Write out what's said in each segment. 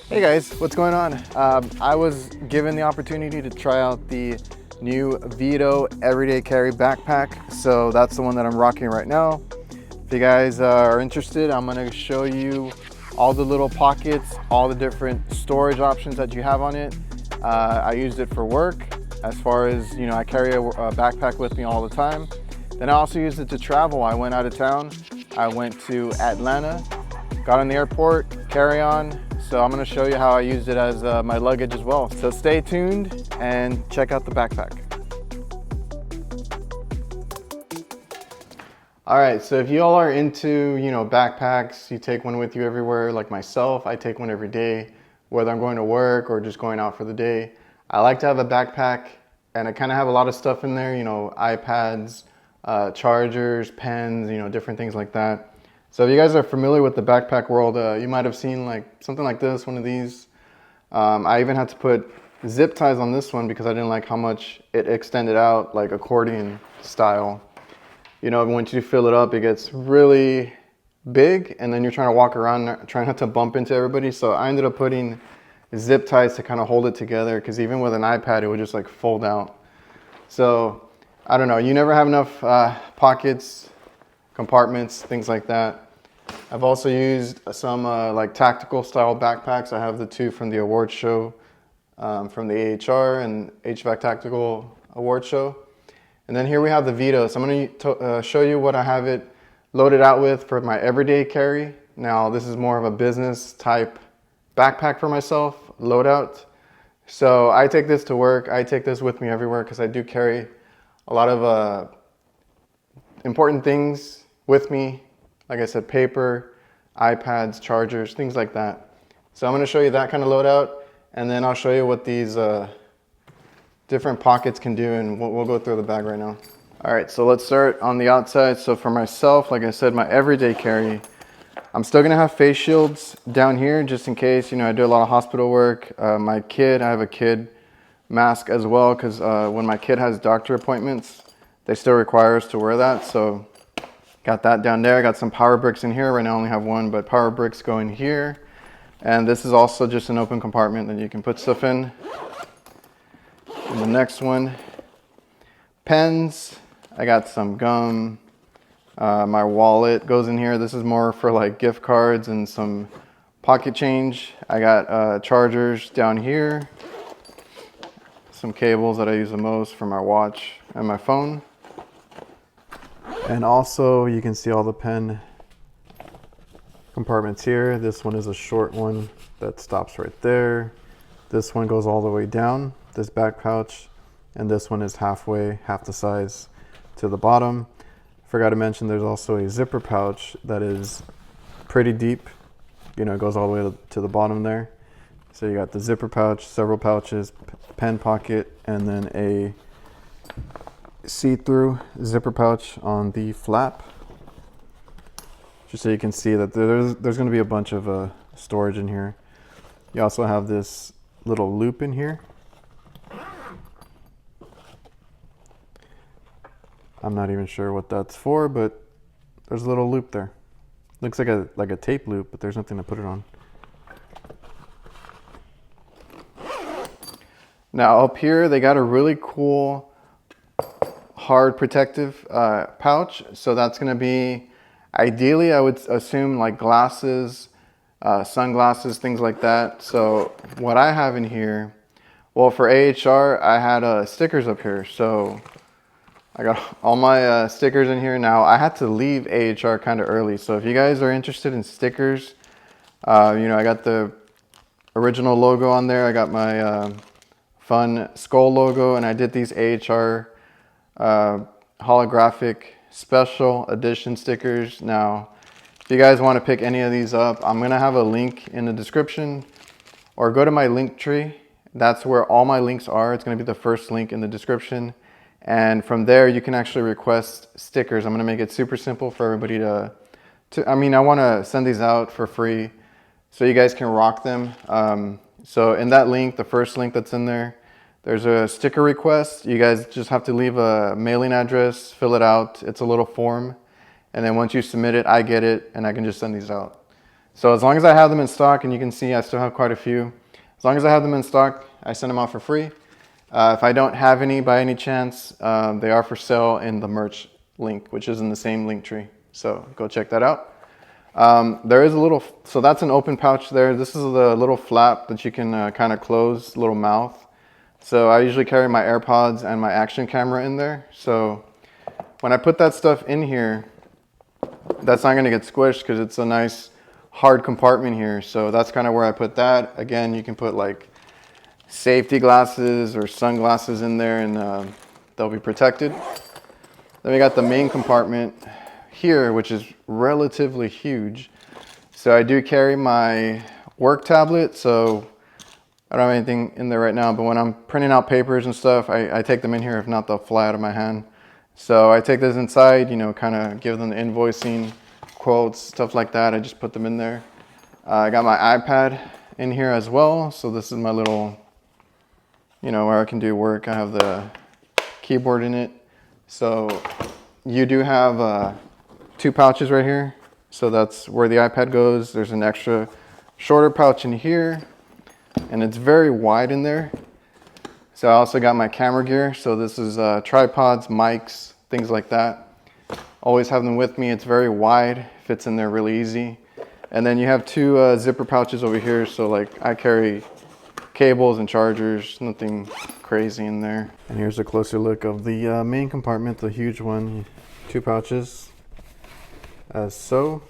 Hey guys, what's going on? I was given the opportunity to try out the new Veto everyday carry backpack, so that's the one that I'm rocking right now. If you guys are interested, I'm going to show you all the little pockets, all the different storage options that you have on it. I used it for work, as far as, you know, I carry a backpack with me all the time. Then I also used it to travel. I went out of town. I went to Atlanta, got in the airport, carry on. So I'm going to show you how I used it as my luggage as well. So stay tuned and check out the backpack. All right, so if you all are into, you know, backpacks, you take one with you everywhere. Like myself, I take one every day, whether I'm going to work or just going out for the day. I like to have a backpack, and I kind of have a lot of stuff in there, you know, iPads, chargers, pens, you know, different things like that. So if you guys are familiar with the backpack world, you might have seen like something like this, one of these. I even had to put zip ties on this one because I didn't like how much it extended out, like accordion style. You know, once you fill it up, it gets really big, and then you're trying to walk around, trying not to bump into everybody. So I ended up putting zip ties to kind of hold it together, because even with an iPad, it would just like fold out. So I don't know, you never have enough pockets, compartments, things like that. I've also used some like tactical style backpacks. I have the two from the award show, from the AHR and HVAC Tactical Award Show. And then here we have the Veto. So I'm going to show you what I have it loaded out with for my everyday carry. Now this is more of a business type backpack for myself, loadout. So I take this to work. I take this with me everywhere because I do carry a lot of important things with me. Like I said, paper, iPads, chargers, things like that. So I'm going to show you that kind of loadout, and then I'll show you what these different pockets can do, and we'll go through the bag right now. All right, so let's start on the outside. So for myself, like I said, my everyday carry, I'm still gonna have face shields down here just in case, you know, I do a lot of hospital work. My kid, I have a kid mask as well, because when my kid has doctor appointments, they still require us to wear that. So got that down there. I got some power bricks in here. Right now I only have one, but power bricks go in here. And this is also just an open compartment that you can put stuff in. And the next one, pens. I got some gum. My wallet goes in here. This is more for like gift cards and some pocket change. I got chargers down here. Some cables that I use the most for my watch and my phone. And also you can see all the pen compartments here. This one is a short one that stops right there. This one goes all the way down, this back pouch, and this one is half the size to the bottom. Forgot to mention there's also a zipper pouch that is pretty deep. You know, it goes all the way to the bottom there. So you got the zipper pouch, several pouches, pen pocket, and then a see-through zipper pouch on the flap. Just so you can see that there's going to be a bunch of storage in here. You also have this little loop in here. I'm not even sure what that's for, but there's a little loop there. Looks like a tape loop, but there's nothing to put it on. Now up here they got a really cool hard protective pouch. So that's going to be, ideally I would assume, like glasses, sunglasses, things like that. So what I have in here, well, for AHR I had stickers up here, so I got all my stickers in here. Now I had to leave AHR kind of early, so if you guys are interested in stickers, you know, I got the original logo on there. I got my fun skull logo, and I did these AHR holographic special edition stickers. Now if you guys want to pick any of these up, I'm gonna have a link in the description, or go to my link tree. That's where all my links are. It's gonna be the first link in the description, and from there you can actually request stickers. I'm gonna make it super simple for everybody to I mean, I want to send these out for free so you guys can rock them. So in that link, the first link that's in there, there's a sticker request. You guys just have to leave a mailing address, fill it out. It's a little form. And then once you submit it, I get it, and I can just send these out. So as long as I have them in stock, and you can see I still have quite a few, as long as I have them in stock, I send them out for free. If I don't have any by any chance, they are for sale in the merch link, which is in the same link tree. So go check that out. There is a little, so that's an open pouch there. This is the little flap that you can kind of close, little mouth. So I usually carry my AirPods and my action camera in there. So when I put that stuff in here, that's not going to get squished because it's a nice hard compartment here. So that's kind of where I put that. Again, you can put like safety glasses or sunglasses in there, and they'll be protected. Then we got the main compartment here, which is relatively huge. So I do carry my work tablet. So I don't have anything in there right now, but when I'm printing out papers and stuff, I take them in here. If not, they'll fly out of my hand. So I take this inside, you know, kind of give them the invoicing, quotes, stuff like that. I just put them in there. I got my iPad in here as well. So this is my little, you know, where I can do work. I have the keyboard in it. So you do have 2 pouches right here. So that's where the iPad goes. There's an extra shorter pouch in here, and it's very wide in there. So I also got my camera gear. So this is tripods, mics, things like that. Always have them with me. It's very wide, fits in there really easy. And then you have 2 zipper pouches over here. So like I carry cables and chargers, nothing crazy in there. And here's a closer look of the main compartment, the huge one. 2 pouches as so.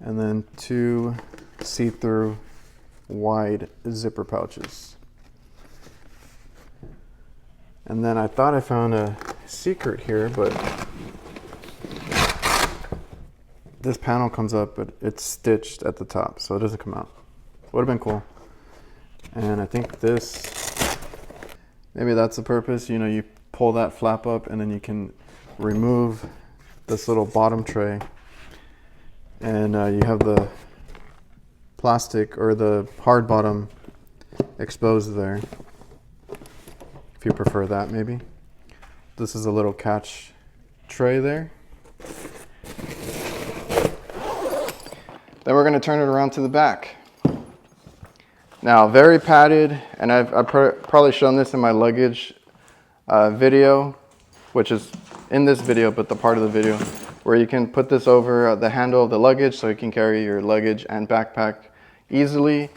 And then 2 see-through wide zipper pouches. And then I thought I found a secret here, but this panel comes up, but it's stitched at the top, so it doesn't come out. Would have been cool. And I think this, maybe that's the purpose. You know, you pull that flap up and then you can remove this little bottom tray, and you have the plastic or the hard bottom exposed there. If you prefer that, maybe. This is a little catch tray there. Then we're going to turn it around to the back. Now, very padded, and I've probably shown this in my luggage video, which is in this video, but the part of the video where you can put this over the handle of the luggage so you can carry your luggage and backpack easily.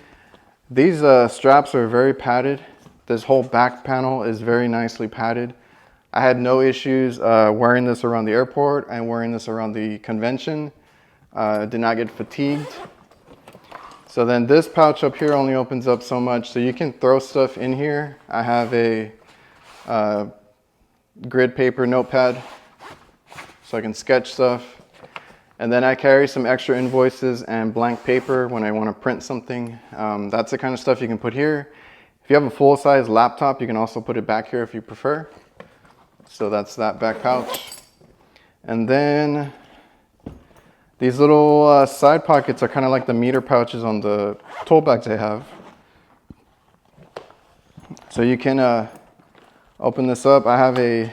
These straps are very padded. This whole back panel is very nicely padded. I had no issues wearing this around the airport and wearing this around the convention. Did not get fatigued. So then this pouch up here only opens up so much, so you can throw stuff in here. I have a grid paper notepad so I can sketch stuff. And then I carry some extra invoices and blank paper when I want to print something. That's the kind of stuff you can put here. If you have a full-size laptop, you can also put it back here if you prefer. So that's that back pouch. And then these little side pockets are kind of like the meter pouches on the tool bags I have. So you can open this up. I have a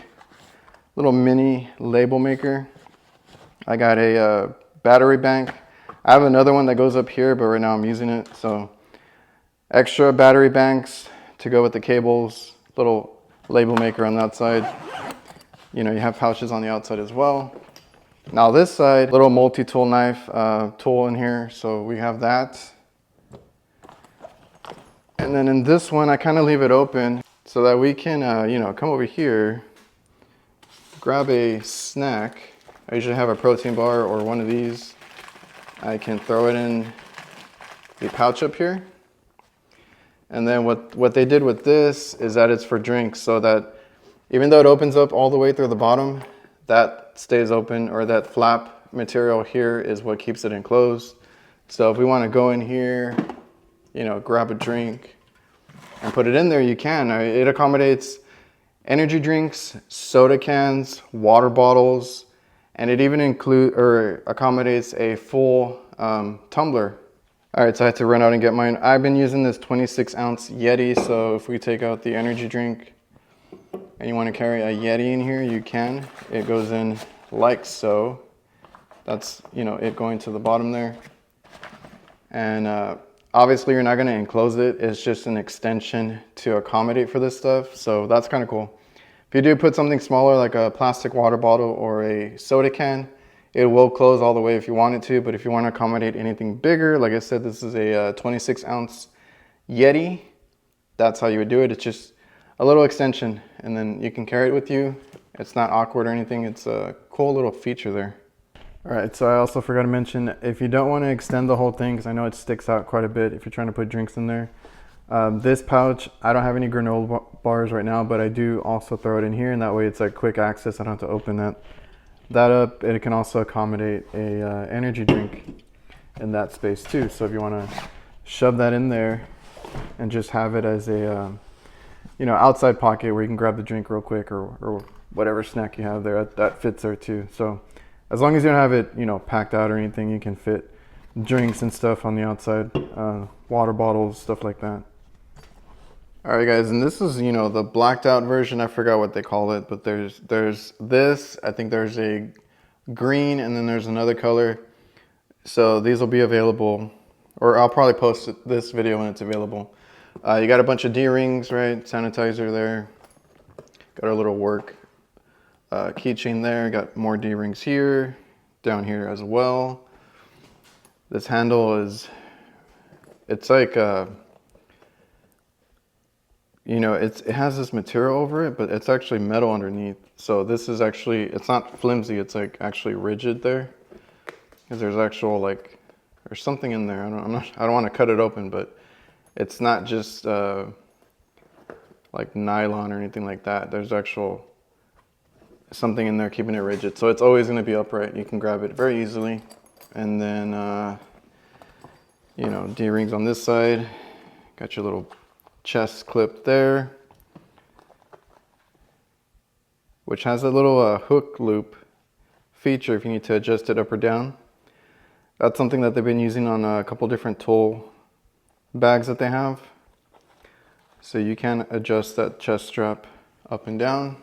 little mini label maker. I got a battery bank. I have another one that goes up here, but right now I'm using it. So extra battery banks to go with the cables, little label maker on that side. You know, you have pouches on the outside as well. Now this side, little multi-tool knife tool in here, so we have that. And then in this one, I kind of leave it open so that we can, you know, come over here, grab a snack. I usually have a protein bar or one of these. I can throw it in the pouch up here. And then what they did with this is that it's for drinks, so that even though it opens up all the way through the bottom, that stays open, or that flap material here is what keeps it enclosed. So if we want to go in here, you know, grab a drink and put it in there, you can. It accommodates energy drinks, soda cans, water bottles, and it even accommodates a full tumbler. All right, so I had to run out and get mine. I've been using this 26-ounce Yeti, so if we take out the energy drink and you want to carry a Yeti in here, you can. It goes in like so. That's, you know, it going to the bottom there. And obviously you're not going to enclose it. It's just an extension to accommodate for this stuff. So that's kind of cool. If you do put something smaller like a plastic water bottle or a soda can, it will close all the way if you want it to. But if you want to accommodate anything bigger, like I said, this is a 26 ounce Yeti. That's how you would do it. It's just a little extension and then you can carry it with you. It's not awkward or anything. It's a cool little feature there. All right, so I also forgot to mention, if you don't want to extend the whole thing, because I know it sticks out quite a bit if you're trying to put drinks in there, this pouch, I don't have any granola bars right now, but I do also throw it in here, and that way it's like quick access. I don't have to open that up. It can also accommodate a energy drink in that space too. So if you want to shove that in there and just have it as a outside pocket where you can grab the drink real quick or whatever snack you have there, that fits there too. So as long as you don't have it, packed out or anything, you can fit drinks and stuff on the outside, water bottles, stuff like that. All right, guys, and this is, the blacked out version. I forgot what they call it, but there's this. I think there's a green, and then there's another color. So these will be available, or I'll probably post this video when it's available. You got a bunch of D-rings, right? Sanitizer there. Got our little work keychain there. Got more D-rings here, down here as well. This handle it's like it has this material over it, but it's actually metal underneath. So this is actually, it's not flimsy, it's like actually rigid there. Because there's actual there's something in there. I don't want to cut it open, but it's not just like nylon or anything like that. There's actual something in there keeping it rigid. So it's always going to be upright. You can grab it very easily. And then, D-rings on this side. Got your little chest clip there, which has a little hook loop feature if you need to adjust it up or down. That's something that they've been using on a couple different tool bags that they have. So you can adjust that chest strap up and down.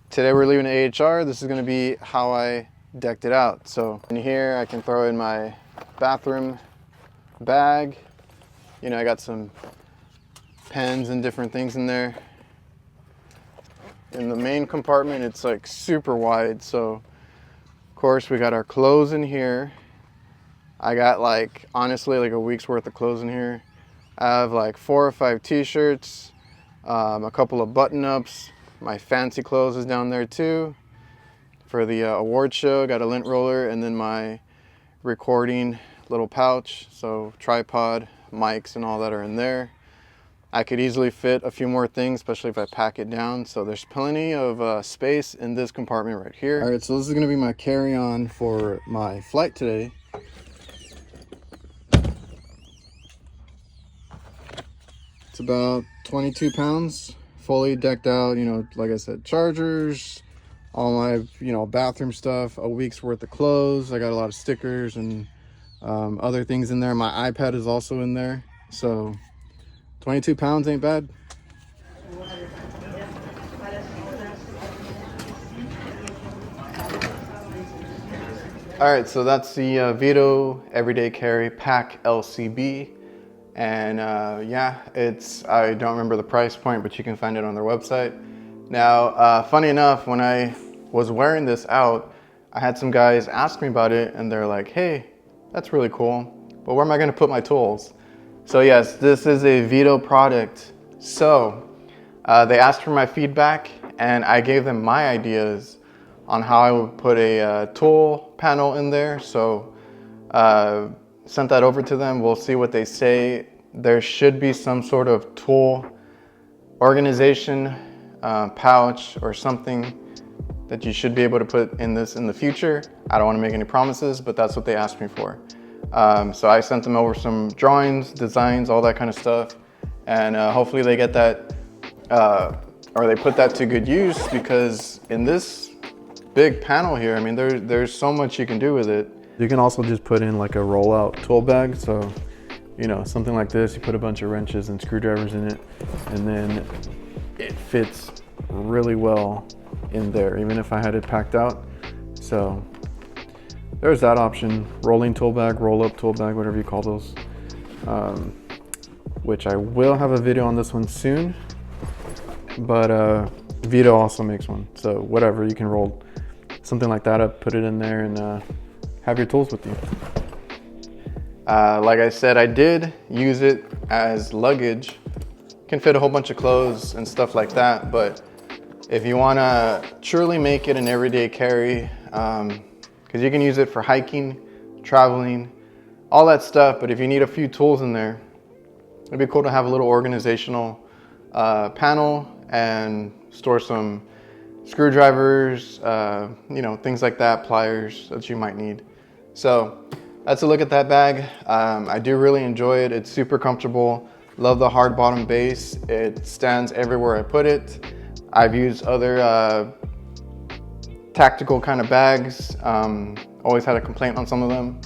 Today we're leaving AHR. This is going to be how I decked it out. So in here I can throw in my bathroom bag. I got some pens and different things in there. In the main compartment, it's like super wide. So of course we got our clothes in here. I got honestly a week's worth of clothes in here. I have 4 or 5 t-shirts, a couple of button-ups. My fancy clothes is down there too. For the award show, got a lint roller, and then my recording little pouch. So tripod, mics, and all that are in there. I could easily fit a few more things, especially if I pack it down. So there's plenty of space in this compartment right here. All right, so this is gonna be my carry-on for my flight today. It's about 22 pounds, fully decked out, like I said, chargers, all my, bathroom stuff, a week's worth of clothes. I got a lot of stickers and other things in there. My iPad is also in there. So 22 pounds ain't bad. All right, so that's the Veto Everyday Carry PAC LCB. And yeah, I don't remember the price point, but you can find it on their website. Now, funny enough, when I was wearing this out, I had some guys ask me about it, and they're like, hey, that's really cool, but where am I going to put my tools? So yes, this is a Veto product. So they asked for my feedback, and I gave them my ideas on how I would put a tool panel in there. So sent that over to them. We'll see what they say. There should be some sort of tool organization pouch or something that you should be able to put in this in the future. I don't want to make any promises, but that's what they asked me for. So I sent them over some drawings, designs, all that kind of stuff, and hopefully they get that or they put that to good use, because in this big panel here, I mean, there's so much you can do with it. You can also just put in like a rollout tool bag. So, something like this, you put a bunch of wrenches and screwdrivers in it, and then it fits really well in there, even if I had it packed out. So there's that option, rolling tool bag, roll up tool bag, whatever you call those. Which I will have a video on this one soon, but Veto also makes one. So whatever, you can roll something like that up, put it in there, and have your tools with you. Like I said, I did use it as luggage. Can fit a whole bunch of clothes and stuff like that, but if you want to truly make it an everyday carry, because you can use it for hiking, traveling, all that stuff, but if you need a few tools in there, it'd be cool to have a little organizational panel and store some screwdrivers, you know, things like that, pliers that you might need. So that's a look at that bag. I do really enjoy it. It's super comfortable. Love the hard bottom base. It stands everywhere I put it. I've used other tactical kind of bags. Always had a complaint on some of them.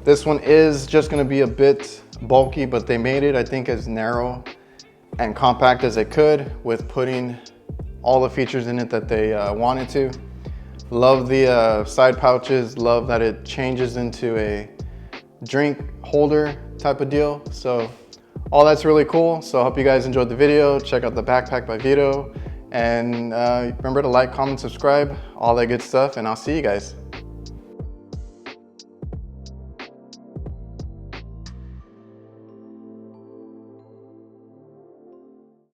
This one is just gonna be a bit bulky, but they made it, I think, as narrow and compact as they could with putting all the features in it that they wanted to. Love the side pouches. Love that it changes into a drink holder type of deal. So all that's really cool. So I hope you guys enjoyed the video. Check out the backpack by Veto. And remember to like, comment, subscribe, all that good stuff. And I'll see you guys.